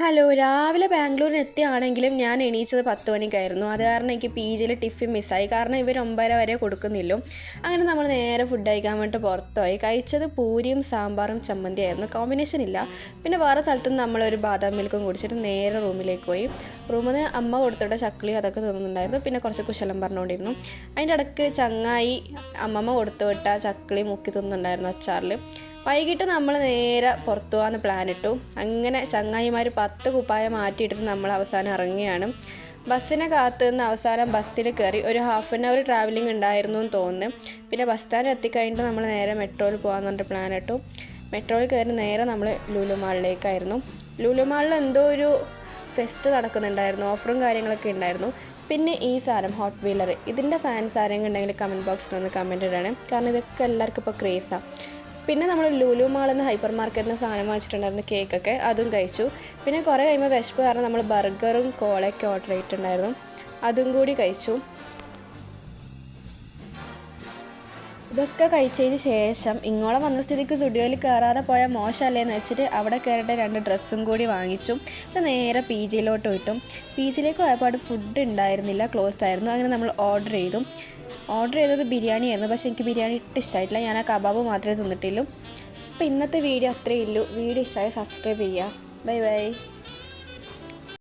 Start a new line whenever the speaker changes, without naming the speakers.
Hello, രാവിലെ ബാംഗ്ലൂരിൽ എത്തിയാണെങ്കിലും ഞാൻ എണീച്ചത് 10 മണിക്കായിരുന്നു. അത് കാരണം എനിക്ക് പി ജിയിൽ ടിഫിൻ മിസ്സായി. കാരണം ഇവർ 9:30 വരെ കൊടുക്കുന്നില്ല. അങ്ങനെ നമ്മൾ നേരെ ഫുഡ് കഴിക്കാൻ വേണ്ടിയിട്ട് പുറത്തുപോയി. കഴിച്ചത് പൂരിയും സാമ്പാറും ചമ്മന്തിയായിരുന്നു. കോമ്പിനേഷൻ ഇല്ല. പിന്നെ വേറെ സ്ഥലത്ത് നിന്ന് നമ്മളൊരു ബാദാം മിൽക്കും കുടിച്ചിട്ട് നേരെ റൂമിലേക്ക് പോയി. റൂമിൽ നിന്ന് അമ്മ കൊടുത്തിട്ട ചക്കളി അതൊക്കെ തിന്നുന്നുണ്ടായിരുന്നു. പിന്നെ കുറച്ച് കുശലം പറഞ്ഞുകൊണ്ടിരുന്നു. അതിൻ്റെ ഇടയ്ക്ക് ചങ്ങായി അമ്മമ്മ കൊടുത്തു വിട്ട ചക്കളി മുക്കി തിന്നുന്നുണ്ടായിരുന്നു അച്ചാറിൽ. വൈകിട്ട് നമ്മൾ നേരെ പുറത്തു പോകാമെന്ന് പ്ലാനിട്ടു. അങ്ങനെ ചങ്ങായിമാർ 10 കുപ്പായം മാറ്റിയിട്ടിട്ട് നമ്മൾ അവസാനം ഇറങ്ങിയാണ്. ബസ്സിനെ കാത്തു നിന്ന് അവസാനം ബസ്സിൽ കയറി. ഒരു ഹാഫ് ആൻ അവർ ട്രാവലിംഗ് ഉണ്ടായിരുന്നു എന്ന് തോന്നുന്നു. പിന്നെ ബസ് സ്റ്റാൻഡ് എത്തിക്കഴിഞ്ഞിട്ട് നമ്മൾ നേരെ മെട്രോയിൽ പോകാമെന്ന് പറഞ്ഞിട്ട് പ്ലാനിട്ടു. മെട്രോയിൽ കയറി നേരെ നമ്മൾ ലുലു മാളിലേക്കായിരുന്നു. ലുലു മാളിൽ എന്തോ ഒരു ഫെസ്റ്റ് നടക്കുന്നുണ്ടായിരുന്നു, ഓഫറും കാര്യങ്ങളൊക്കെ ഉണ്ടായിരുന്നു. പിന്നെ ഈ സാധനം ഹോട്ട് വീലർ, ഇതിൻ്റെ ഫാൻസ് ആരെങ്കിലും ഉണ്ടെങ്കിൽ കമൻറ്റ് ബോക്സിൽ ഒന്ന് കമൻറ്റ് ഇടണം. കാരണം ഇതൊക്കെ എല്ലാവർക്കും ഇപ്പോൾ ക്രേസാണ്. പിന്നെ നമ്മൾ ലുലു മാളിൽ നിന്ന് ഹൈപ്പർ മാർക്കറ്റിൽ നിന്ന് സാധനം വാങ്ങിച്ചിട്ടുണ്ടായിരുന്നു, കേക്കൊക്കെ, അതും കഴിച്ചു. പിന്നെ കുറേ കഴിയുമ്പോൾ വിശപ്പ് കാരണം നമ്മൾ ബർഗറും കോളയൊക്കെ ഓർഡർ ചെയ്തിട്ടുണ്ടായിരുന്നു, അതും കൂടി കഴിച്ചു. ഇതൊക്കെ കഴിച്ചതിന് ശേഷം ഇങ്ങോളം വന്ന സ്ഥിതിക്ക് സ്റ്റുഡിയോയിൽ കയറാതെ പോയാൽ മോശമല്ലേന്ന് വെച്ചിട്ട് അവിടെ കയറിയിട്ട് 2 ഡ്രസ്സും കൂടി വാങ്ങിച്ചു. പിന്നെ നേരെ പി ജിയിലോട്ട് വിട്ടു. പി ജിയിലേക്ക് പോയപ്പോൾ ഫുഡ് ഉണ്ടായിരുന്നില്ല, ക്ലോസ് ആയിരുന്നു. അങ്ങനെ നമ്മൾ ഓർഡർ ചെയ്തത് ബിരിയാണി ആയിരുന്നു. പക്ഷേ എനിക്ക് ബിരിയാണി ഇഷ്ടമായിട്ടില്ല. ഞാൻ ആ കബാബ് മാത്രമേ തിന്നിട്ടുള്ളൂ. അപ്പോൾ ഇന്നത്തെ വീഡിയോ അത്രയേ ഉള്ളൂ. വീഡിയോ ഇഷ്ടമായി സബ്സ്ക്രൈബ് ചെയ്യുക. Bye bye.